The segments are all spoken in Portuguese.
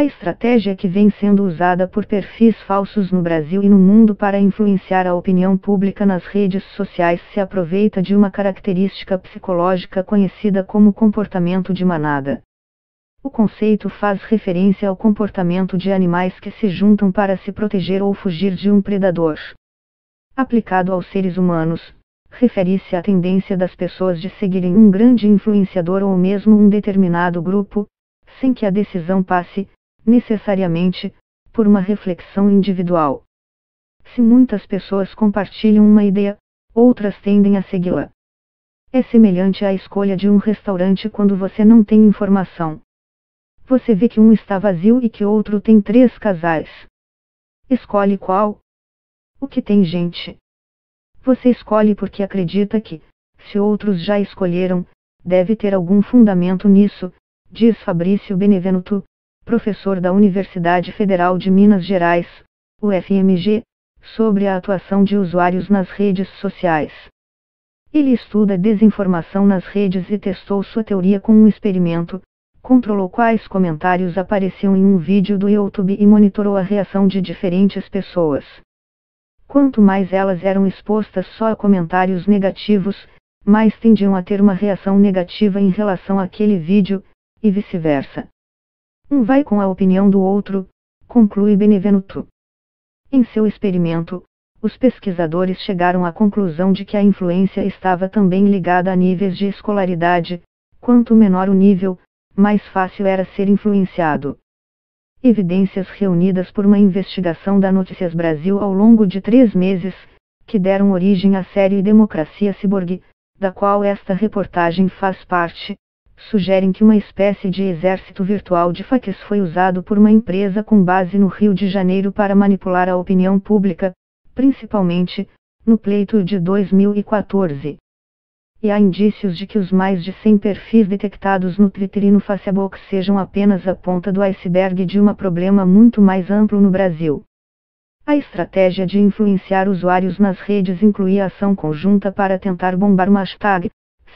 A estratégia que vem sendo usada por perfis falsos no Brasil e no mundo para influenciar a opinião pública nas redes sociais se aproveita de uma característica psicológica conhecida como comportamento de manada. O conceito faz referência ao comportamento de animais que se juntam para se proteger ou fugir de um predador. Aplicado aos seres humanos, refere-se à tendência das pessoas de seguirem um grande influenciador ou mesmo um determinado grupo, sem que a decisão passe, necessariamente, por uma reflexão individual. Se muitas pessoas compartilham uma ideia, outras tendem a segui-la. É semelhante à escolha de um restaurante quando você não tem informação. Você vê que um está vazio e que outro tem 3 casais. Escolhe qual? O que tem gente. Você escolhe porque acredita que, se outros já escolheram, deve ter algum fundamento nisso, diz Fabrício Benevenuto, professor da Universidade Federal de Minas Gerais, UFMG, sobre a atuação de usuários nas redes sociais. Ele estuda desinformação nas redes e testou sua teoria com um experimento, controlou quais comentários apareciam em um vídeo do YouTube e monitorou a reação de diferentes pessoas. Quanto mais elas eram expostas só a comentários negativos, mais tendiam a ter uma reação negativa em relação àquele vídeo, e vice-versa. Um vai com a opinião do outro, conclui Benevenuto. Em seu experimento, os pesquisadores chegaram à conclusão de que a influência estava também ligada a níveis de escolaridade. Quanto menor o nível, mais fácil era ser influenciado. Evidências reunidas por uma investigação da Notícias Brasil ao longo de 3 meses, que deram origem à série Democracia Ciborgue, da qual esta reportagem faz parte, sugerem que uma espécie de exército virtual de fakes foi usado por uma empresa com base no Rio de Janeiro para manipular a opinião pública, principalmente, no pleito de 2014. E há indícios de que os mais de 100 perfis detectados no Twitter e no Facebook sejam apenas a ponta do iceberg de um problema muito mais amplo no Brasil. A estratégia de influenciar usuários nas redes incluía ação conjunta para tentar bombar uma hashtag,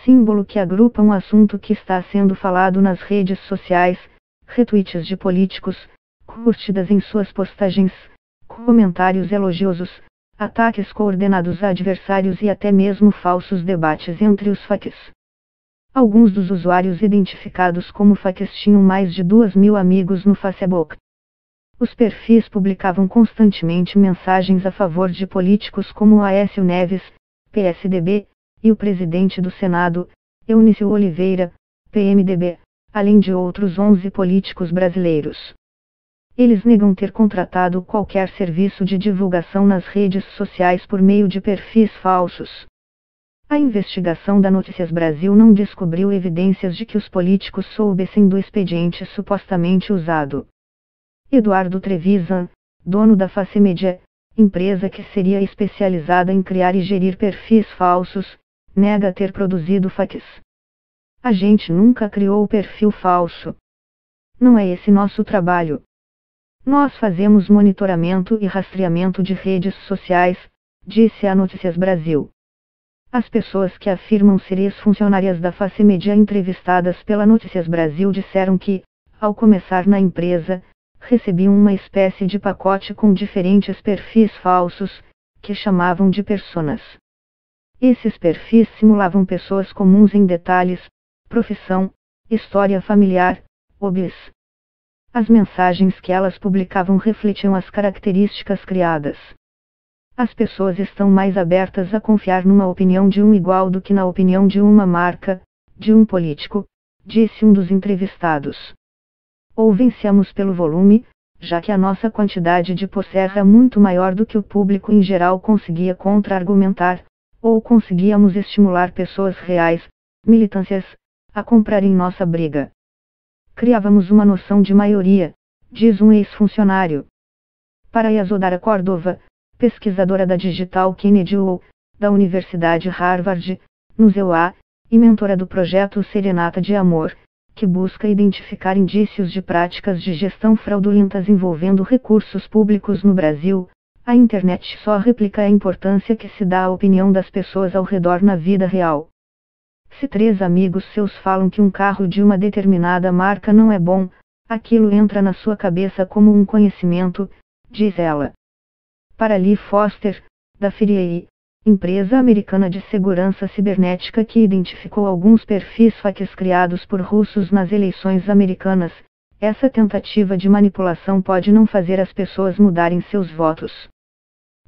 símbolo que agrupa um assunto que está sendo falado nas redes sociais, retweets de políticos, curtidas em suas postagens, comentários elogiosos, ataques coordenados a adversários e até mesmo falsos debates entre os fakes. Alguns dos usuários identificados como fakes tinham mais de 2.000 amigos no Facebook. Os perfis publicavam constantemente mensagens a favor de políticos como Aécio Neves, PSDB, e o presidente do Senado, Eunício Oliveira, PMDB, além de outros 11 políticos brasileiros. Eles negam ter contratado qualquer serviço de divulgação nas redes sociais por meio de perfis falsos. A investigação da Notícias Brasil não descobriu evidências de que os políticos soubessem do expediente supostamente usado. Eduardo Trevisan, dono da Facemedia, empresa que seria especializada em criar e gerir perfis falsos, nega ter produzido fakes. A gente nunca criou o perfil falso. Não é esse nosso trabalho. Nós fazemos monitoramento e rastreamento de redes sociais, disse a Notícias Brasil. As pessoas que afirmam ser ex-funcionárias da Facemedia entrevistadas pela Notícias Brasil disseram que, ao começar na empresa, recebiam uma espécie de pacote com diferentes perfis falsos, que chamavam de personas. Esses perfis simulavam pessoas comuns em detalhes, profissão, história familiar, hobbies. As mensagens que elas publicavam refletiam as características criadas. As pessoas estão mais abertas a confiar numa opinião de um igual do que na opinião de uma marca, de um político, disse um dos entrevistados. Ou vencemos pelo volume, já que a nossa quantidade de posts era muito maior do que o público em geral conseguia contra-argumentar, ou conseguíamos estimular pessoas reais, militâncias, a comprarem nossa briga. Criávamos uma noção de maioria, diz um ex-funcionário. Para Yasodhara Córdova, pesquisadora da Digital Kennedy U, da Universidade Harvard, no ZEUA, e mentora do projeto Serenata de Amor, que busca identificar indícios de práticas de gestão fraudulentas envolvendo recursos públicos no Brasil, a internet só replica a importância que se dá à opinião das pessoas ao redor na vida real. Se 3 amigos seus falam que um carro de uma determinada marca não é bom, Aquilo entra na sua cabeça como um conhecimento, diz ela. Para Lee Foster, da FireEye, empresa americana de segurança cibernética que identificou alguns perfis fakes criados por russos nas eleições americanas, essa tentativa de manipulação pode não fazer as pessoas mudarem seus votos.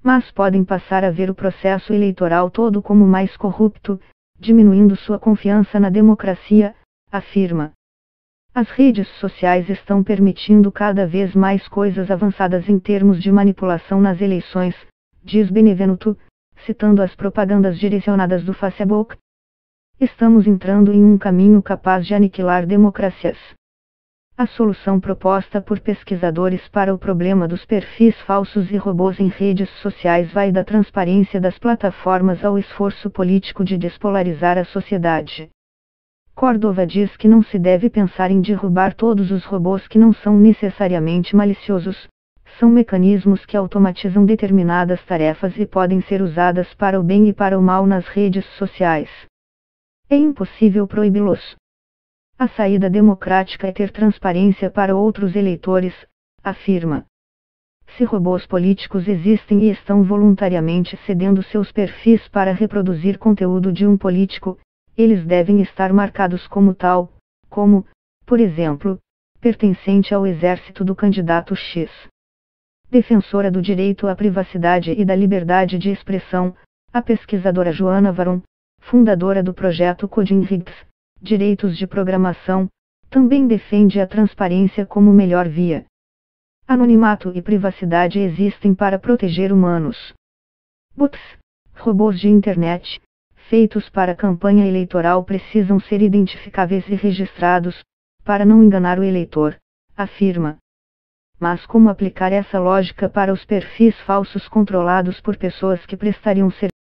Mas podem passar a ver o processo eleitoral todo como mais corrupto, diminuindo sua confiança na democracia, afirma. As redes sociais estão permitindo cada vez mais coisas avançadas em termos de manipulação nas eleições, diz Benevenuto, citando as propagandas direcionadas do Facebook. Estamos entrando em um caminho capaz de aniquilar democracias. A solução proposta por pesquisadores para o problema dos perfis falsos e robôs em redes sociais vai da transparência das plataformas ao esforço político de despolarizar a sociedade. Cordova diz que não se deve pensar em derrubar todos os robôs que não são necessariamente maliciosos, são mecanismos que automatizam determinadas tarefas e podem ser usadas para o bem e para o mal nas redes sociais. É impossível proibi-los. A saída democrática é ter transparência para outros eleitores, afirma. Se robôs políticos existem e estão voluntariamente cedendo seus perfis para reproduzir conteúdo de um político, eles devem estar marcados como tal, como, por exemplo, pertencente ao exército do candidato X. Defensora do direito à privacidade e da liberdade de expressão, a pesquisadora Joana Varon, fundadora do projeto Coding Rights, Direitos de Programação, também defende a transparência como melhor via. Anonimato e privacidade existem para proteger humanos. Bots, robôs de internet, feitos para campanha eleitoral precisam ser identificáveis e registrados, para não enganar o eleitor, afirma. Mas como aplicar essa lógica para os perfis falsos controlados por pessoas que prestariam serviço